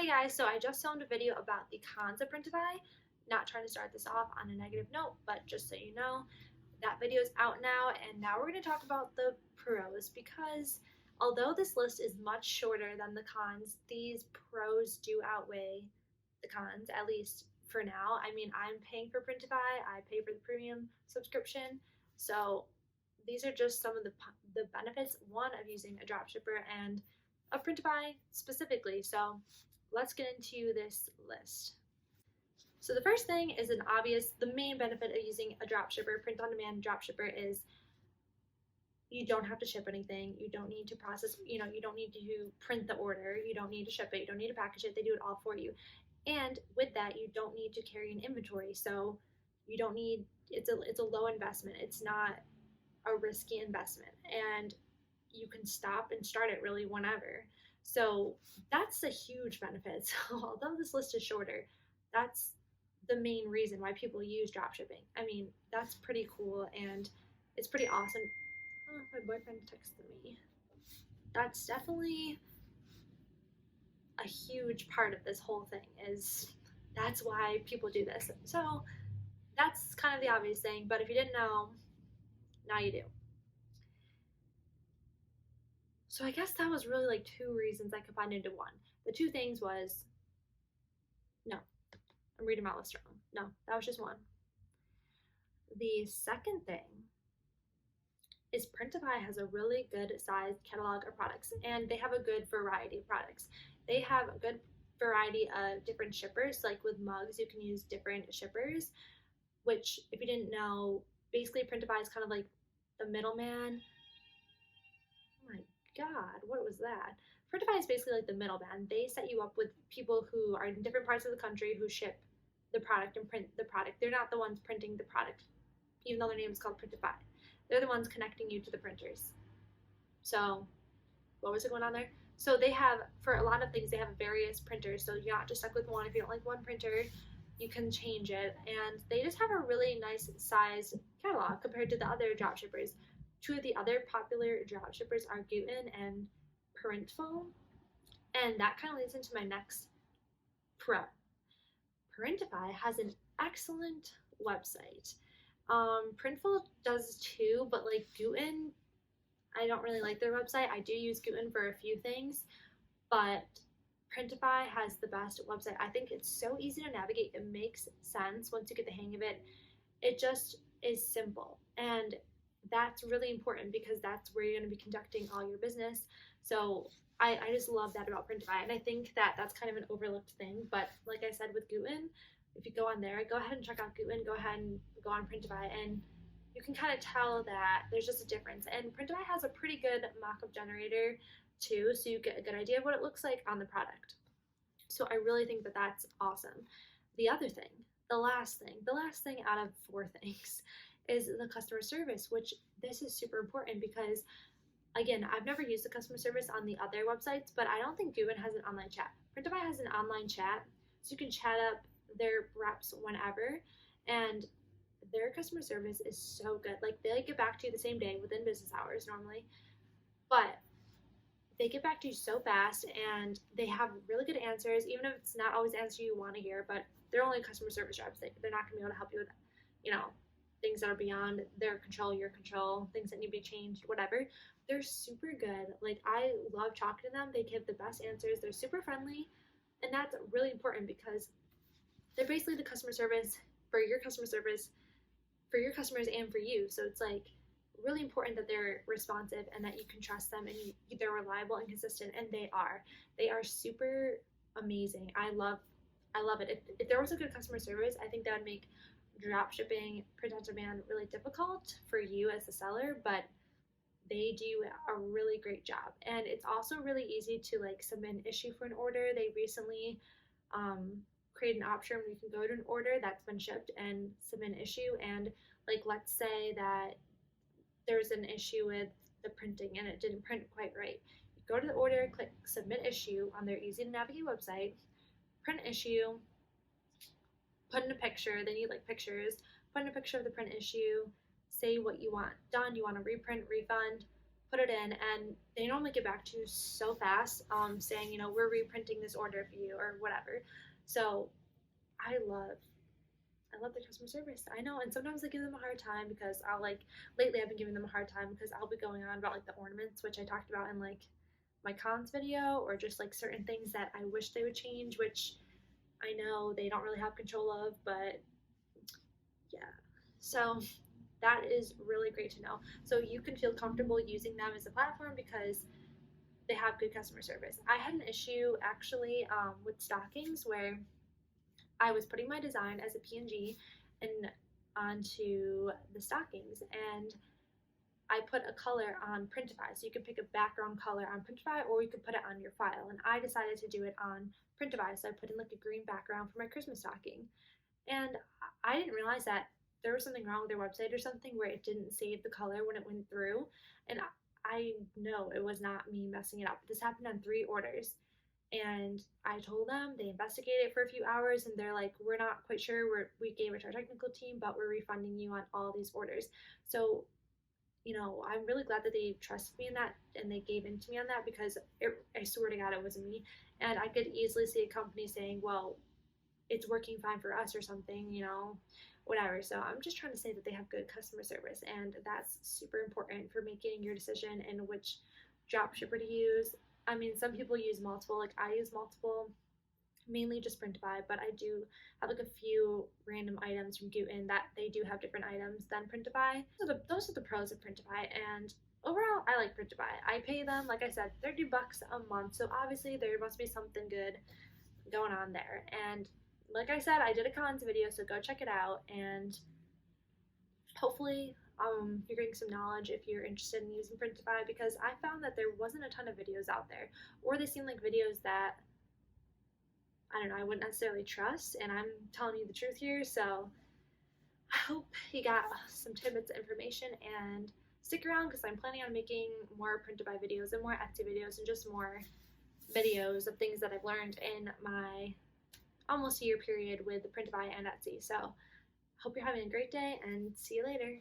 Hey guys, so I just filmed a video about the cons of Printify. Not trying to start this off on a negative note, but just so you know, that video is out now, and now we're going to talk about the pros because although this list is much shorter than the cons, these pros do outweigh the cons, at least for now. I mean, I'm paying for Printify, I pay for the premium subscription, so these are just some of the benefits, one, of using a dropshipper and of Printify specifically. So let's get into this list. So the first thing is the main benefit of using a dropshipper, print-on-demand dropshipper, is you don't have to ship anything. You don't need to process, you don't need to print the order. You don't need to ship it. You don't need to package it. They do it all for you. And with that, you don't need to carry an inventory. So you don't need, it's a low investment. It's not a risky investment. And you can stop and start it really whenever. So that's a huge benefit. So although this list is shorter, that's the main reason why people use dropshipping. I mean, that's pretty cool and it's pretty awesome. Oh, my boyfriend texted me. That's definitely a huge part of this whole thing, is that's why people do this. So that's kind of the obvious thing, but if you didn't know, now you do. So I guess that was really like two reasons I combined into one. The two things was, no, I'm reading my list wrong. No, that was just one. The second thing is Printify has a really good sized catalog of products, and they have a good variety of products. They have a good variety of different shippers. Like with mugs, you can use different shippers, which, if you didn't know, basically Printify is kind of like the middleman. Oh my God, what was that? Printify is basically like the middleman. They set you up with people who are in different parts of the country who ship the product and print the product. They're not the ones printing the product, even though their name is called Printify. They're the ones connecting you to the printers. So, what was it going on there? So they have, for a lot of things, they have various printers. So you're not just stuck with one. If you don't like one printer, you can change it. And they just have a really nice size catalog compared to the other dropshippers. Two of the other popular dropshippers are Guten and Printify. And that kind of leads into my next pro. Printify has an excellent website. Printful does too, but like Guten, I don't really like their website. I do use Guten for a few things, but Printify has the best website. I think it's so easy to navigate. It makes sense once you get the hang of it. It just is simple, and that's really important because that's where you're going to be conducting all your business. So I just love that about Printify, and I think that that's kind of an overlooked thing. But like I said with Guten, if you go on there, go ahead and check out Guten, go ahead and go on Printify, and you can kind of tell that there's just a difference. And Printify has a pretty good mock-up generator too, so you get a good idea of what it looks like on the product. So I really think that that's awesome. The other thing, the last thing out of four things is the customer service, which this is super important because, again, I've never used the customer service on the other websites, but I don't think Guten has an online chat. Printify has an online chat, so you can chat up their reps whenever, and their customer service is so good. Like, they get back to you the same day within business hours normally, but they get back to you so fast, and they have really good answers, even if it's not always the answer you want to hear. But they're only customer service reps. They're not going to be able to help you with, things that are beyond their control, your control, things that need to be changed, whatever. They're super good. Like, I love talking to them. They give the best answers. They're super friendly, and that's really important because they're basically the customer service for your customer service, for your customers and for you. So it's like really important that they're responsive and that you can trust them, and they're reliable and consistent, and they are super amazing. I love it. If there was a good customer service, I think that would make dropshipping print-on-demand really difficult for you as a seller, but they do a really great job. And it's also really easy to like submit an issue for an order. They recently create an option where you can go to an order that's been shipped and submit an issue. And like, let's say that there's an issue with the printing and it didn't print quite right. You go to the order, click submit issue on their easy to navigate website, print issue, put in a picture. They need like pictures. Put in a picture of the print issue, say what you want done. You want a reprint, refund, put it in, and they normally get back to you so fast, saying, you know, we're reprinting this order for you or whatever. So I love the customer service. I know, and sometimes I give them a hard time because I'll like lately I've been giving them a hard time because I'll be going on about like the ornaments, which I talked about in like my cons video, or just like certain things that I wish they would change, which I know they don't really have control of, but yeah. So that is really great to know. So you can feel comfortable using them as a platform because they have good customer service. I had an issue actually with stockings where I was putting my design as a PNG and onto the stockings, and I put a color on Printify. So you can pick a background color on Printify, or you could put it on your file. And I decided to do it on Printify, so I put in like a green background for my Christmas stocking. And I didn't realize that there was something wrong with their website or something where it didn't save the color when it went through. And I know it was not me messing it up. This happened on 3 orders. And I told them, they investigated for a few hours, and they're like, we're not quite sure. We gave it to our technical team, but we're refunding you on all these orders. So, you know, I'm really glad that they trusted me in that and they gave in to me on that, because I swear to God, it wasn't me. And I could easily see a company saying, well, it's working fine for us or something, you know, whatever. So I'm just trying to say that they have good customer service, and that's super important for making your decision in which drop shipper to use. I mean, some people use multiple, like I use multiple, mainly just Printify, but I do have like a few random items from Guten that they do have different items than Printify. So those are the pros of Printify, and overall, I like Printify. I pay them, like I said, $30 a month, so obviously there must be something good going on there. And like I said, I did a cons video, so go check it out, and hopefully you're getting some knowledge if you're interested in using Printify, because I found that there wasn't a ton of videos out there, or they seem like videos that I don't know, I wouldn't necessarily trust, and I'm telling you the truth here. So I hope you got some tidbits of information, and stick around because I'm planning on making more Printify videos and more Etsy videos and just more videos of things that I've learned in my almost a year period with Printify and Etsy. So hope you're having a great day, and see you later.